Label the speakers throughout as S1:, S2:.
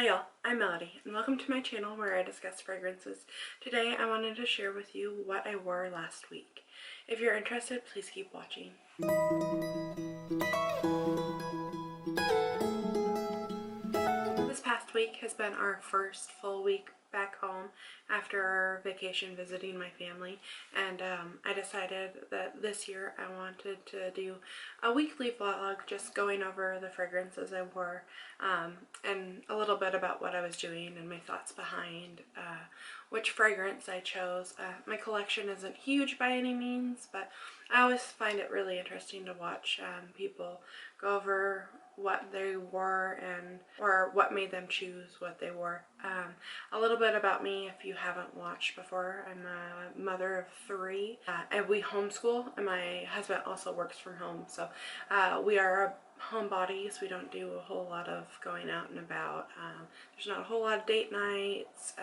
S1: Hi y'all, I'm Melody and welcome to my channel where I discuss fragrances. Today I wanted to share with you what I wore last week. If you're interested, please keep watching. This past week has been our first full week back home after our vacation visiting my family, and I decided that this year I wanted to do a weekly vlog just going over the fragrances I wore and a little bit about what I was doing and my thoughts behind which fragrance I chose. My collection isn't huge by any means, but I always find it really interesting to watch people go over what they wore or what made them choose what they wore. A little bit about me if you haven't watched before. I'm a mother of 3 and we homeschool, and my husband also works from home, so we are homebodies. We don't do a whole lot of going out and about. There's not a whole lot of date nights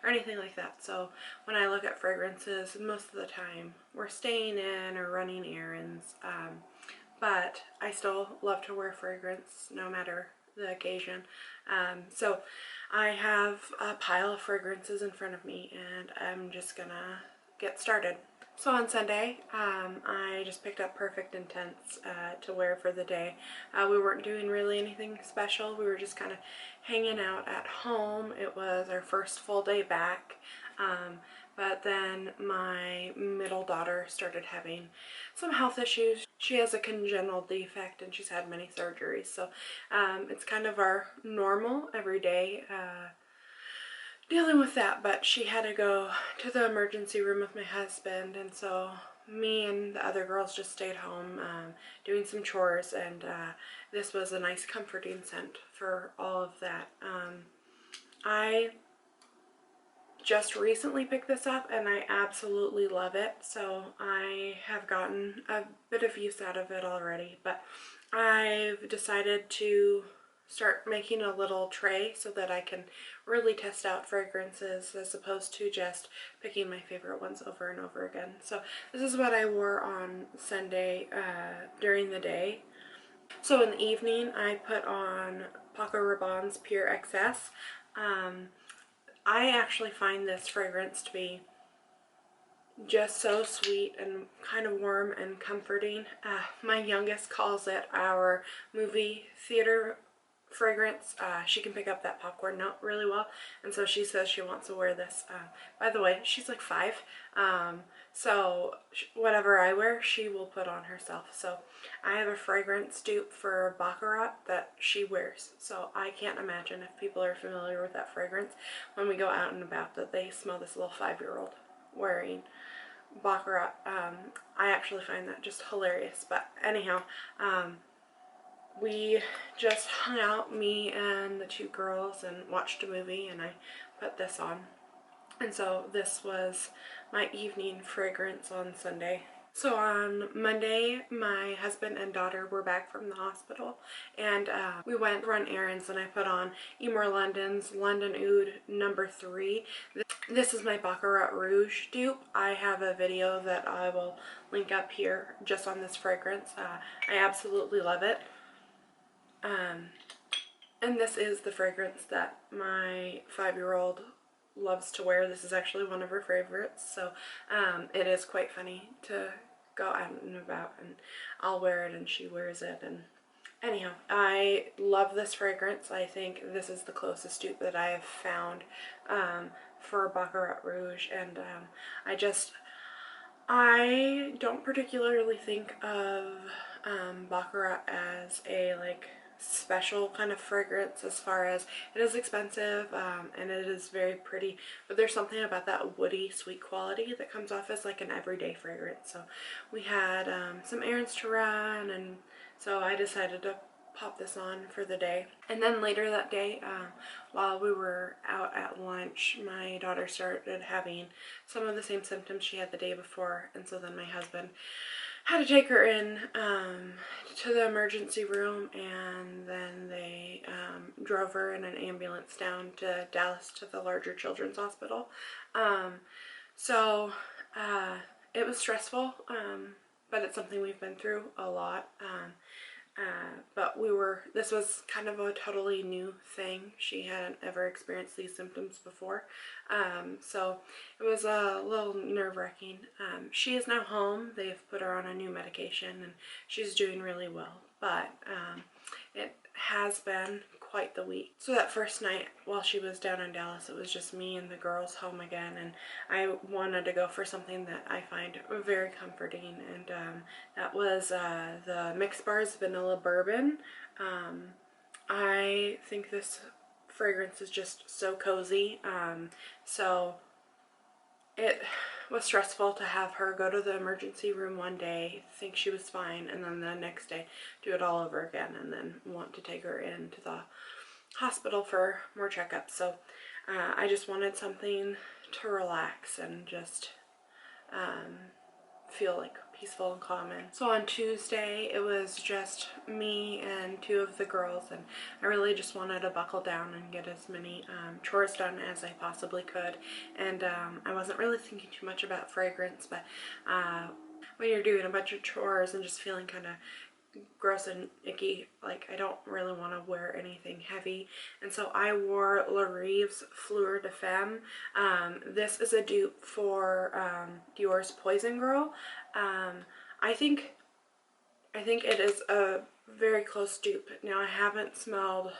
S1: or anything like that, so when I look at fragrances, most of the time we're staying in or running errands. But I still love to wear fragrance no matter the occasion. So I have a pile of fragrances in front of me and I'm just gonna get started. So on Sunday, I just picked up Perfect Intense to wear for the day. We weren't doing really anything special. We were just kind of hanging out at home. It was our first full day back. But then my middle daughter started having some health issues. She has a congenital defect and she's had many surgeries, so it's kind of our normal everyday dealing with that. But she had to go to the emergency room with my husband, and so me and the other girls just stayed home doing some chores, and this was a nice comforting scent for all of that. I just recently picked this up and I absolutely love it, so I have gotten a bit of use out of it already, but I've decided to start making a little tray so that I can really test out fragrances as opposed to just picking my favorite ones over and over again. So this is what I wore on Sunday during the day. So in the evening I put on Paco Rabanne's Pure Excess. I actually find this fragrance to be just so sweet and kind of warm and comforting. My youngest calls it our movie theater fragrance. She can pick up that popcorn note really well, and so she says she wants to wear this. By the way, she's like 5, so whatever I wear she will put on herself. So I have a fragrance dupe for Baccarat that she wears, so I can't imagine if people are familiar with that fragrance when we go out and about that they smell this little 5-year-old wearing Baccarat. I actually find that just hilarious. But anyhow, we just hung out, me and the 2 girls, and watched a movie, and I put this on. And so this was my evening fragrance on Sunday. So on Monday, my husband and daughter were back from the hospital, and we went to run errands, and I put on Emor London's London Oud No. 3. This is my Baccarat Rouge dupe. I have a video that I will link up here just on this fragrance. I absolutely love it. And this is the fragrance that my 5-year-old loves to wear. This is actually one of her favorites, so it is quite funny to go out and about and I'll wear it and she wears it. And anyhow, I love this fragrance. I think this is the closest dupe that I have found for Baccarat Rouge, and I don't particularly think of Baccarat as a special kind of fragrance, as far as it is expensive and it is very pretty, but there's something about that woody sweet quality that comes off as like an everyday fragrance. So we had some errands to run, and so I decided to pop this on for the day. And then later that day, while we were out at lunch, my daughter started having some of the same symptoms she had the day before, and so then my husband had to take her in to the emergency room, and then they drove her in an ambulance down to Dallas to the larger children's hospital. So it was stressful, but it's something we've been through a lot. But this was kind of a totally new thing. She hadn't ever experienced these symptoms before. So it was a little nerve-wracking. She is now home. They've put her on a new medication and she's doing really well. But it has been quite the week. So that first night while she was down in Dallas, it was just me and the girls home again, and I wanted to go for something that I find very comforting, and that was the Mix Bar's Vanilla Bourbon. I think this fragrance is just so cozy. So it was stressful to have her go to the emergency room one day, think she was fine, and then the next day do it all over again, and then want to take her into the hospital for more checkups. So I just wanted something to relax and just feel like peaceful and calm in. So on Tuesday it was just me and two of the girls, and I really just wanted to buckle down and get as many chores done as I possibly could. And I wasn't really thinking too much about fragrance, but when you're doing a bunch of chores and just feeling kind of gross and icky, like I don't really want to wear anything heavy, and so I wore Rive's Fleur de Femme. This is a dupe for Dior's Poison Girl. I think it is a very close dupe. Now I haven't smelled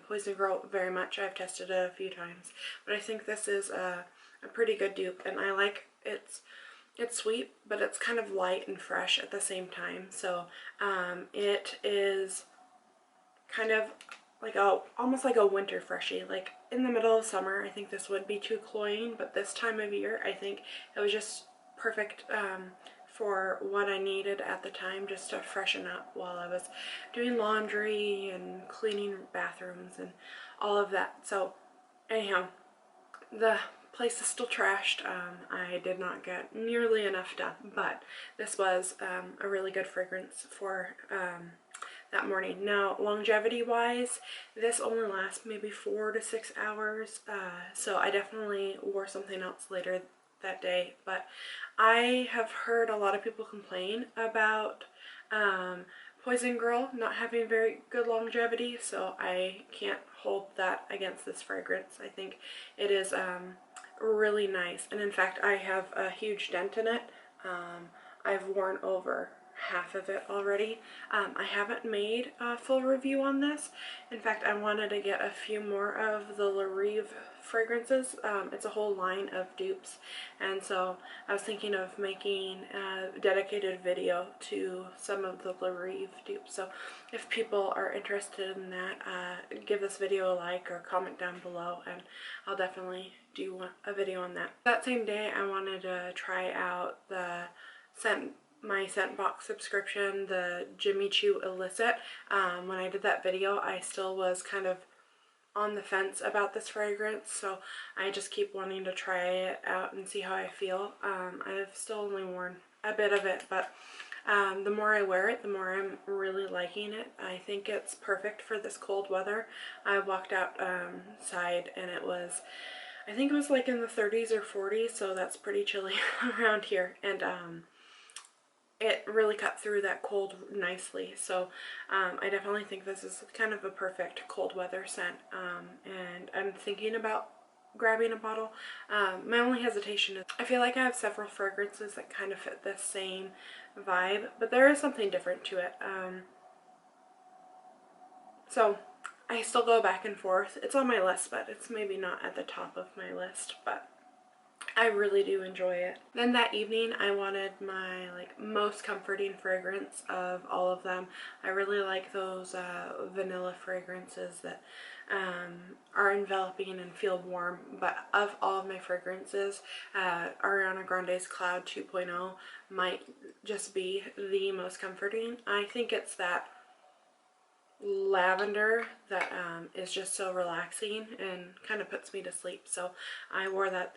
S1: Poison Girl very much. I've tested it a few times, but I think this is a pretty good dupe, and I like it's sweet, but it's kind of light and fresh at the same time. So it is kind of like almost like a winter freshie. Like in the middle of summer, I think this would be too cloying, but this time of year, I think it was just perfect for what I needed at the time, just to freshen up while I was doing laundry and cleaning bathrooms and all of that. So anyhow, the place is still trashed. I did not get nearly enough done, but this was a really good fragrance for that morning. Now, longevity wise, this only lasts maybe 4 to 6 hours, so I definitely wore something else later that day. But I have heard a lot of people complain about Poison Girl not having very good longevity, so I can't hold that against this fragrance. I think it is really nice, and in fact I have a huge dent in it. I've worn over half of it already. I haven't made a full review on this. In fact, I wanted to get a few more of the Rive fragrances. It's a whole line of dupes, and so I was thinking of making a dedicated video to some of the Rive dupes. So if people are interested in that, give this video a like or comment down below, and I'll definitely do a video on that. That same day, I wanted to try out my scent box subscription, the Jimmy Choo Illicit. When I did that video, I still was kind of on the fence about this fragrance, so I just keep wanting to try it out and see how I feel. I've still only worn a bit of it, but the more I wear it, the more I'm really liking it. I think it's perfect for this cold weather. I walked outside and it was, I think it was like in the 30s or 40s, so that's pretty chilly around here, and it really cut through that cold nicely. So I definitely think this is kind of a perfect cold weather scent, and I'm thinking about grabbing a bottle. My only hesitation is I feel like I have several fragrances that kind of fit this same vibe, but there is something different to it. So I still go back and forth. It's on my list, but it's maybe not at the top of my list, but I really do enjoy it. Then that evening, I wanted my most comforting fragrance of all of them. I really like those vanilla fragrances that are enveloping and feel warm. But of all of my fragrances, Ariana Grande's Cloud 2.0 might just be the most comforting. I think it's that lavender that is just so relaxing and kind of puts me to sleep. So I wore that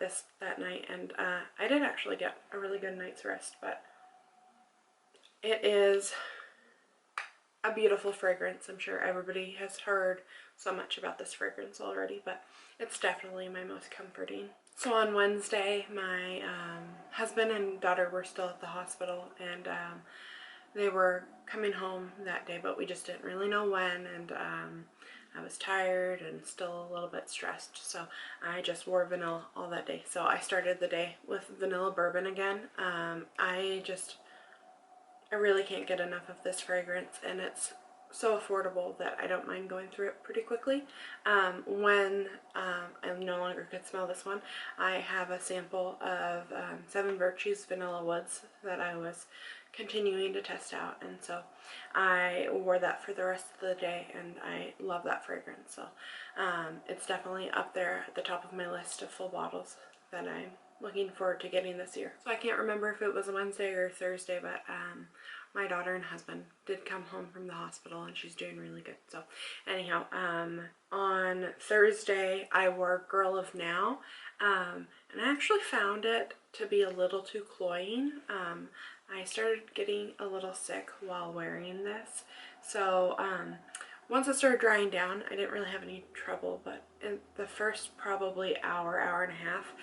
S1: night, and I did actually get a really good night's rest. But it is a beautiful fragrance. I'm sure everybody has heard so much about this fragrance already, but it's definitely my most comforting. So on Wednesday, my husband and daughter were still at the hospital, and they were coming home that day, but we just didn't really know when, and I was tired and still a little bit stressed, so I just wore vanilla all that day. So I started the day with Vanilla Bourbon again. I really can't get enough of this fragrance, and it's so affordable that I don't mind going through it pretty quickly. When I no longer could smell this one, I have a sample of 7 Virtues Vanilla Woods that I was continuing to test out, and so I wore that for the rest of the day, and I love that fragrance. So it's definitely up there at the top of my list of full bottles that I'm looking forward to getting this year. So I can't remember if it was a Wednesday or Thursday, but my daughter and husband did come home from the hospital, and she's doing really good. So anyhow, on Thursday I wore Girl of Now, and I actually found it to be a little too cloying. I started getting a little sick while wearing this, so once it started drying down, I didn't really have any trouble, but in the first probably hour, hour and a half,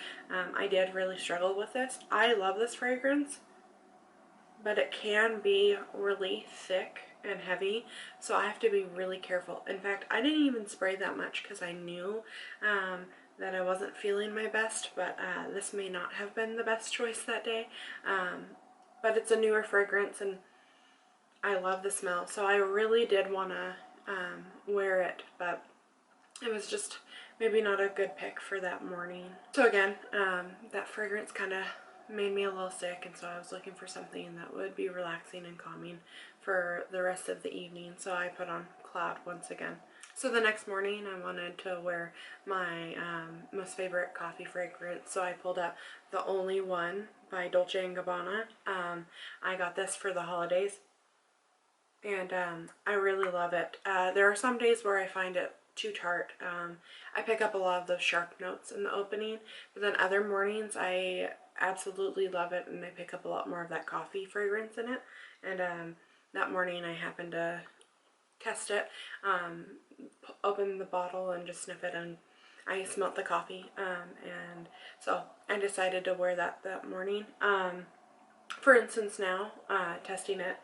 S1: I did really struggle with this. I love this fragrance, but it can be really thick and heavy, so I have to be really careful. In fact, I didn't even spray that much because I knew that I wasn't feeling my best, but this may not have been the best choice that day. But it's a newer fragrance, and I love the smell, so I really did want to wear it, but it was just maybe not a good pick for that morning. So again, that fragrance kind of made me a little sick, and so I was looking for something that would be relaxing and calming for the rest of the evening, so I put on Cloud once again. So the next morning I wanted to wear my most favorite coffee fragrance, so I pulled out The Only One by Dolce & Gabbana. I got this for the holidays, and I really love it. There are some days where I find it too tart. I pick up a lot of those sharp notes in the opening, but then other mornings I absolutely love it, and I pick up a lot more of that coffee fragrance in it. And that morning I happened to test it, open the bottle and just sniff it, and I smelled the coffee, and so I decided to wear that morning. For instance, now testing it,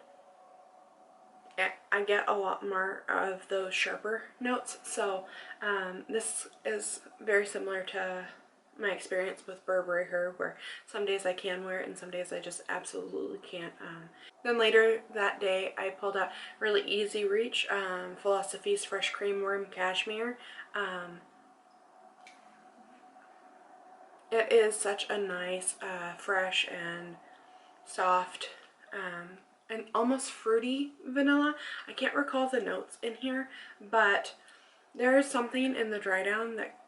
S1: I get a lot more of those sharper notes, so this is very similar to my experience with Burberry Her, where some days I can wear it and some days I just absolutely can't. Then later that day I pulled out Really Easy Reach, Philosophy's Fresh Cream Worm Cashmere. It is such a nice, fresh and soft, and almost fruity vanilla. I can't recall the notes in here, but there is something in the dry down that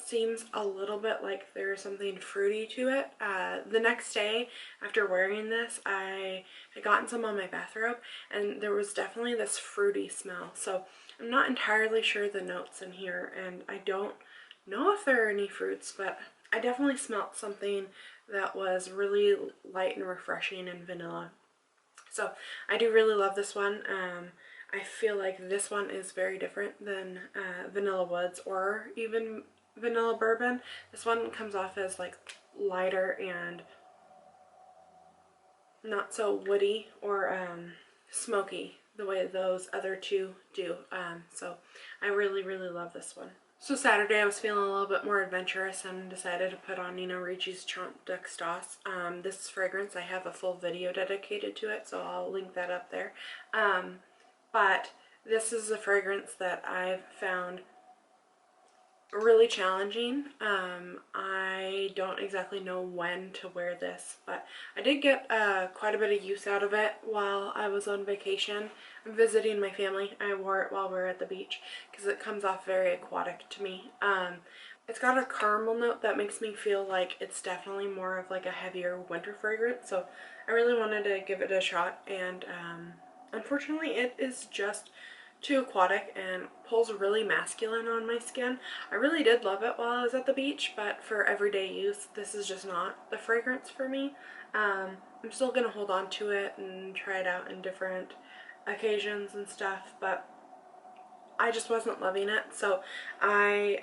S1: seems a little bit like there's something fruity to it. The next day after wearing this, I had gotten some on my bathrobe, and there was definitely this fruity smell. So I'm not entirely sure the notes in here, and I don't know if there are any fruits, but I definitely smelled something that was really light and refreshing and vanilla. So I do really love this one. I feel like this one is very different than Vanilla Woods or even Vanilla Bourbon. This one comes off as like lighter and not so woody or smoky the way those other two do. So I really, really love this one. So Saturday I was feeling a little bit more adventurous and decided to put on Ricci's Chant d'Extase. This fragrance, I have a full video dedicated to it, so I'll link that up there. But this is a fragrance that I've found really challenging. I don't exactly know when to wear this, but I did get quite a bit of use out of it while I was on vacation visiting my family. I wore it while we were at the beach because it comes off very aquatic to me. It's got a caramel note that makes me feel like it's definitely more of like a heavier winter fragrance, so I really wanted to give it a shot, and unfortunately it is just too aquatic and pulls really masculine on my skin. I really did love it while I was at the beach, but for everyday use, this is just not the fragrance for me. I'm still gonna hold on to it and try it out in different occasions and stuff, but I just wasn't loving it, so I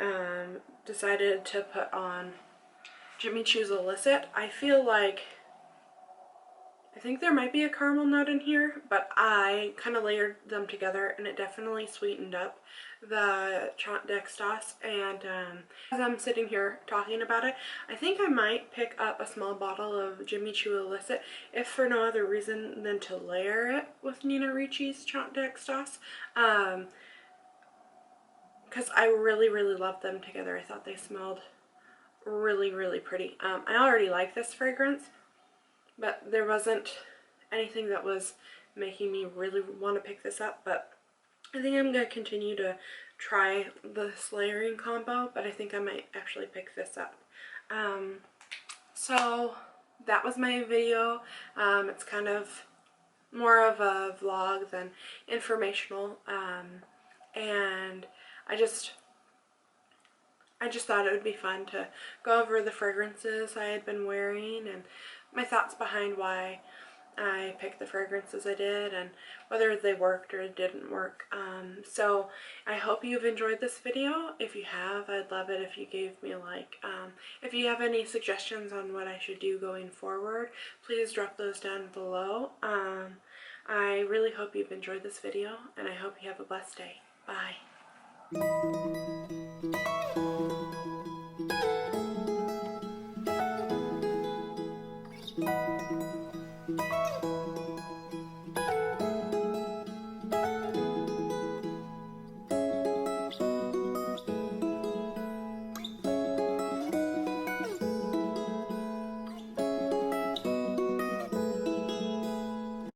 S1: decided to put on Jimmy Choo's Illicit. I feel like I think there might be a caramel note in here, but I kind of layered them together and it definitely sweetened up the Chant Dextos. And as I'm sitting here talking about it, I think I might pick up a small bottle of Jimmy Choo Illicit, if for no other reason than to layer it with Nina Ricci's Chant Dextos. Because I really, really loved them together. I thought they smelled really, really pretty. I already like this fragrance, but there wasn't anything that was making me really want to pick this up. But I think I'm going to continue to try this layering combo, but I think I might actually pick this up. So that was my video. It's kind of more of a vlog than informational, and I just thought it would be fun to go over the fragrances I had been wearing and my thoughts behind why I picked the fragrances I did and whether they worked or didn't work. So I hope you've enjoyed this video. If you have, I'd love it if you gave me a like. If you have any suggestions on what I should do going forward, please drop those down below. I really hope you've enjoyed this video, and I hope you have a blessed day. Bye.